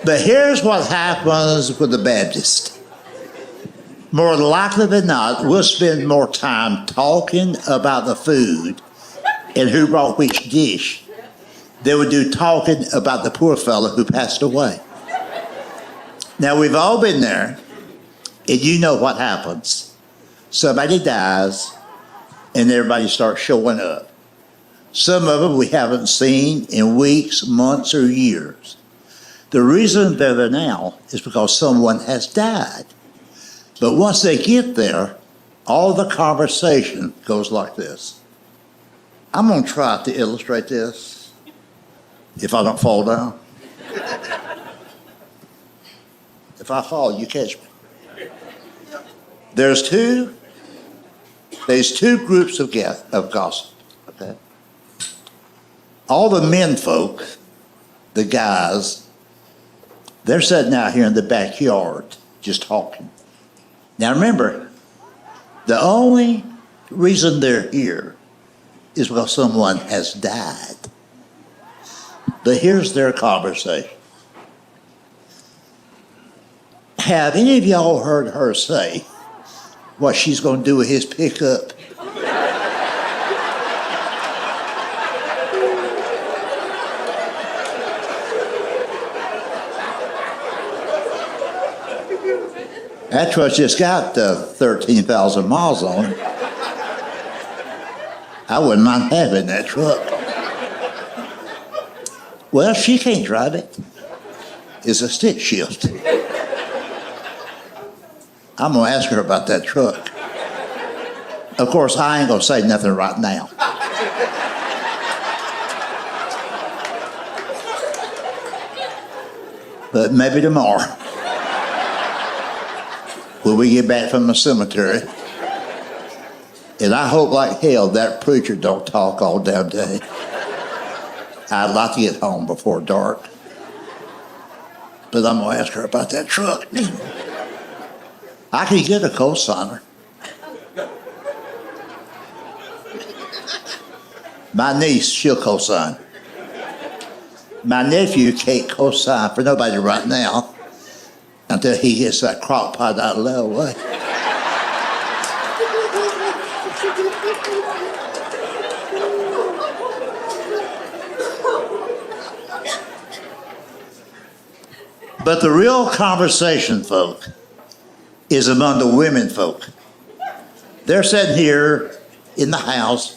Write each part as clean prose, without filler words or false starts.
But here's what happens with the Baptist. More likely than not, we'll spend more time talking about the food and who brought which dish than we do talking about the poor fellow who passed away. Now, we've all been there, and you know what happens. Somebody dies, and everybody starts showing up. Some of them we haven't seen in weeks, months, or years. The reason they're there now is because someone has died. But once they get there, all the conversation goes like this. I'm going to try to illustrate this if I don't fall down. If I fall, you catch me. There's two groups of gossip, okay? All the men folk, the guys, they're sitting out here in the backyard just talking. Now remember, the only reason they're here is because someone has died. But here's their conversation. Have any of y'all heard her say what she's going to do with his pickup? That truck just got 13,000 miles on it. I wouldn't mind having that truck. Well, she can't drive it. It's a stick shift. I'm going to ask her about that truck. Of course, I ain't going to say nothing right now. But maybe tomorrow, when we get back from the cemetery, and I hope like hell that preacher don't talk all damn day. I'd like to get home before dark. But I'm going to ask her about that truck. I can get a cosigner. My niece, she'll cosign. My nephew can't cosign for nobody right now until he gets that crock pot out of the way. But the real conversation, folk, is among the women folk. They're sitting here in the house,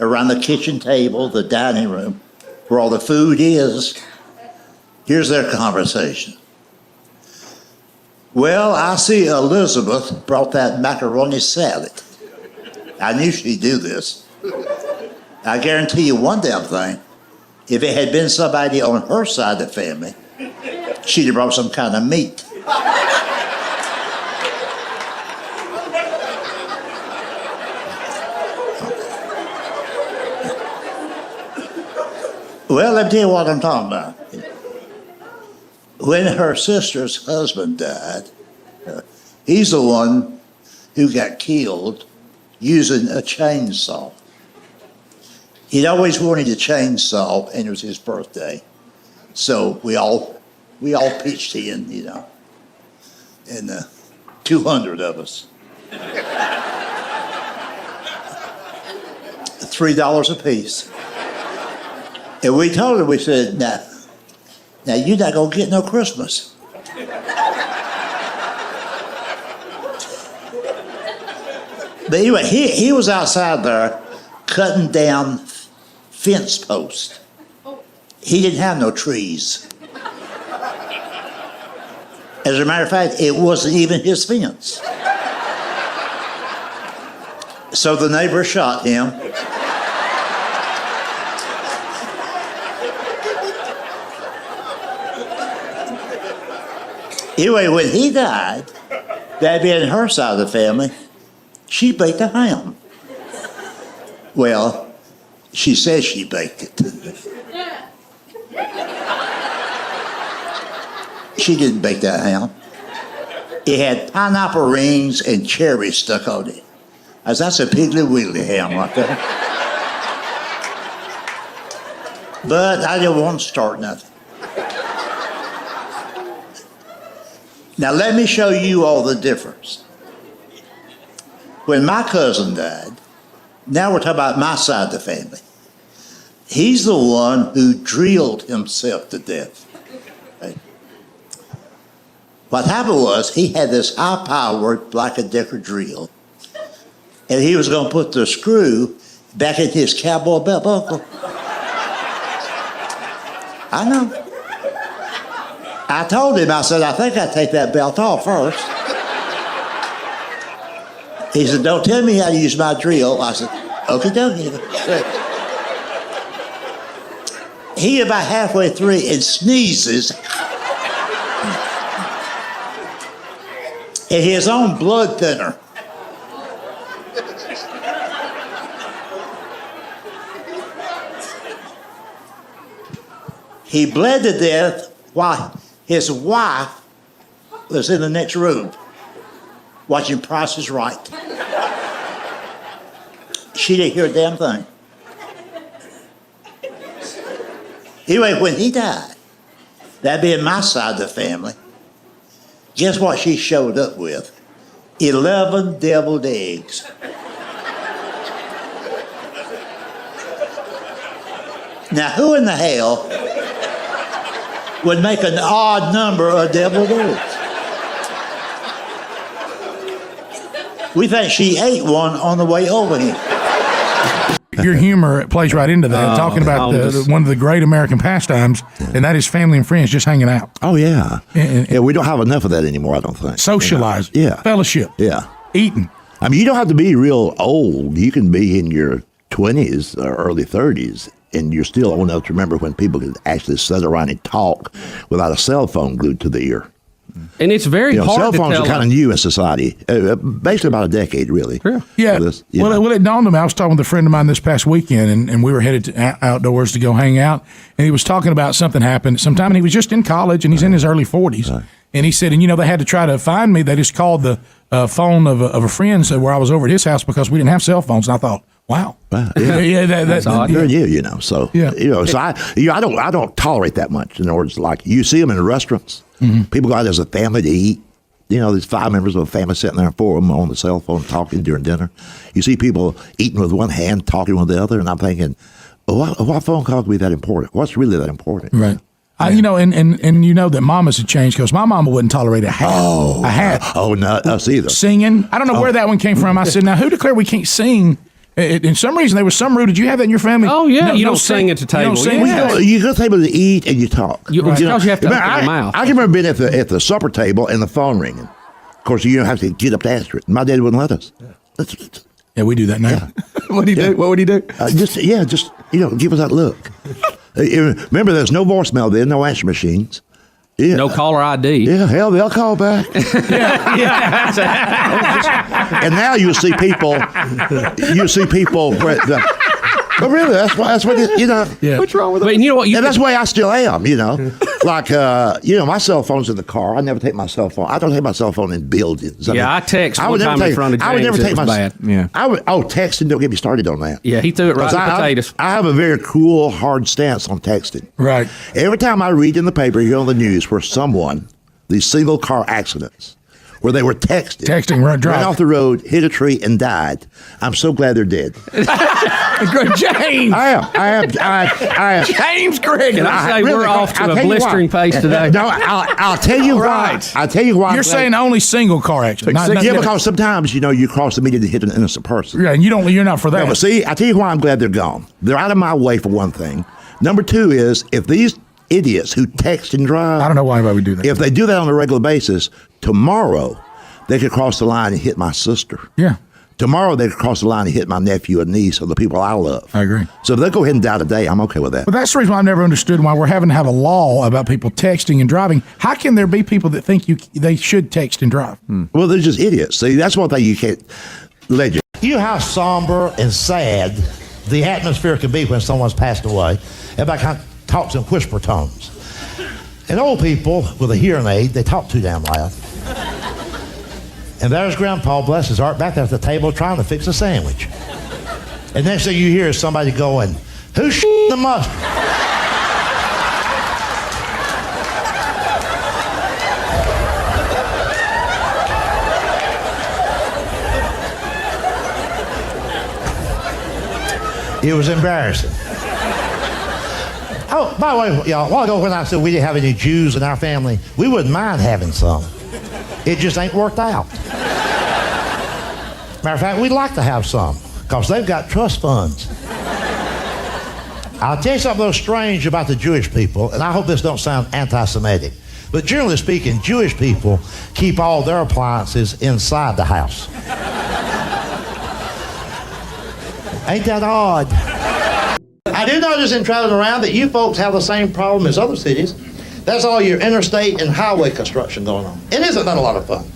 around the kitchen table, the dining room, where all the food is. Here's their conversation. Well, I see Elizabeth brought that macaroni salad. I knew she'd do this. I guarantee you one damn thing. If it had been somebody on her side of the family, she'd have brought some kind of meat. Well, let me tell you what I'm talking about. When her sister's husband died, he's the one who got killed using a chainsaw. He'd always wanted a chainsaw, and it was his birthday. So we all pitched in, you know, and 200 of us. $3 a piece. And we told her, we said, now you're not going to get no Christmas. But anyway, he was outside there cutting down fence posts. He didn't have no trees. As a matter of fact, it wasn't even his fence. So the neighbor shot him. Anyway, when he died, that being her side of the family, she baked a ham. Well, she says she baked it. She didn't bake that ham. It had pineapple rings and cherries stuck on it. As that's a Piggly Wiggly ham right there. But I didn't want to start nothing. Now, let me show you all the difference. When my cousin died, now we're talking about my side of the family. He's the one who drilled himself to death. Right? What happened was he had this high-powered Black-and-Decker drill, and he was going to put the screw back in his cowboy belt buckle. I know. I told him, I said, I think I'd take that belt off first. He said, don't tell me how to use my drill. I said, okie dokie. He about halfway through and sneezes. And his own blood thinner. He bled to death while his wife was in the next room watching Price is Right. She didn't hear a damn thing. Anyway, when he died, that being my side of the family, guess what she showed up with? 11 deviled eggs. Now, who in the hell would make an odd number of deviled eggs? We think she ate one on the way over here. Your humor plays right into that, talking about one of the great American pastimes, and that is family and friends just hanging out. Oh, yeah. And Yeah, we don't have enough of that anymore, I don't think. socialize, Yeah. fellowship, Yeah. eating. I mean, you don't have to be real old. You can be in your 20s or early 30s, and you're still old enough to remember when people could actually sit around and talk without a cell phone glued to the ear. And it's very hard Cell to phones tell. are kind of new in society, basically about a decade, really. Sure. Yeah. This, Well, it dawned on me. I was talking with a friend of mine this past weekend, and we were headed outdoors to go hang out. And he was talking about something happened sometime, and he was just in college, and he's in his early 40s. Right. And he said, and they had to try to find me. They just called the phone of a friend where I was over at his house because we didn't have cell phones. And I thought, wow. Wow, yeah. That's odd. They're new, So Yeah. So I don't tolerate that much. In other words, like you see them in restaurants. Mm-hmm. People go out as a family to eat. There's 5 members of a family sitting there, 4 of them on the cell phone talking during dinner. You see people eating with one hand, talking with the other, and I'm thinking, what phone call could be that important? What's really that important? Right. And that mamas had changed because my mama wouldn't tolerate a hat. A hat. Oh, not us either. Singing. I don't know where that one came from. I said, now who declared we can't sing? In some reason, there was some rule. Did you have that in your family? Oh, yeah. No, You no don't sing at the table. You don't sing Yeah. at the You go to the table to eat and you talk. Because you have to open your mouth. I can remember being at the supper table and the phone ringing. Of course, you don't have to get up to answer it. My dad wouldn't let us. Yeah, we do that now. What do you do? What would he do? Just give us that look. Remember, there's no voicemail then, no answer machines. Yeah. No caller ID. Yeah, hell, they'll call back. And now you see people where but really, that's what it, Yeah. What's wrong with it? But you know what? And that's the way I still am, Like, my cell phone's in the car. I never take my cell phone. I don't take my cell phone in buildings. I text one time in front of James. I would never take it was bad. Yeah. Texting, don't get me started on that. Yeah, he threw it right in the potatoes. I have a very cool, hard stance on texting. Right. Every time I read in the paper, hear on the news where these single car accidents, where they were Texting, ran driving off the road, hit a tree, and died. I'm so glad they're dead. James. I am. James Gregory. Can I say we're off to a blistering pace today? No, I'll tell you why. I'll tell you why. You're saying only single car accidents. Because sometimes you cross the median to hit an innocent person. Yeah, and you're not for that. No, but see, I tell you why I'm glad they're gone. They're out of my way for one thing. Number two is if these idiots who text and drive, I don't know why anybody would do that. If they do that on a regular basis, tomorrow they could cross the line and hit my sister. Yeah. Tomorrow they could cross the line and hit my nephew and niece or the people I love. I agree. So if they go ahead and die today, I'm okay with that. But that's the reason why I've never understood why we're having to have a law about people texting and driving. How can there be people that think they should text and drive? Well, they're just idiots. See, that's one thing you can't legend. You know how somber and sad the atmosphere can be when someone's passed away. Everybody kind of talks in whisper tones. And old people with a hearing aid, they talk too damn loud. And there's Grandpa, bless his heart, back there at the table trying to fix a sandwich. And next thing you hear is somebody going, "Who's the mustard?" It was embarrassing. Oh, by the way, y'all, a while ago when I said we didn't have any Jews in our family, we wouldn't mind having some. It just ain't worked out. Matter of fact, we'd like to have some because they've got trust funds. I'll tell you something a little strange about the Jewish people, and I hope this don't sound anti-Semitic, but generally speaking, Jewish people keep all their appliances inside the house. Ain't that odd? I do notice in traveling around that you folks have the same problem as other cities. That's all your interstate and highway construction going on. It isn't that a lot of fun.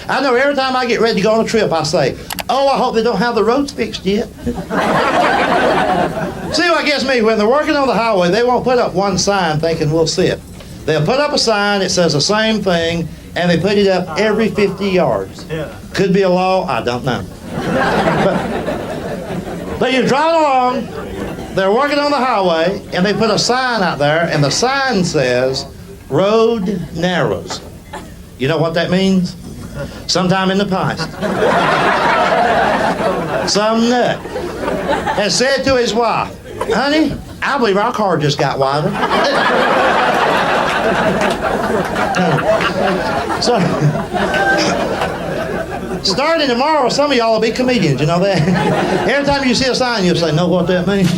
I know every time I get ready to go on a trip, I say, oh, I hope they don't have the roads fixed yet. See what gets me? When they're working on the highway, they won't put up one sign thinking we'll see it. They'll put up a sign that says the same thing, and they put it up every 50 yards. Could be a law, I don't know. But you're driving along, they're working on the highway, and they put a sign out there, and the sign says, road narrows. You know what that means? Sometime in the past, some nut has said to his wife, honey, I believe our car just got wider. So, starting tomorrow, some of y'all will be comedians, you know that? Every time you see a sign, you'll say, know what that means?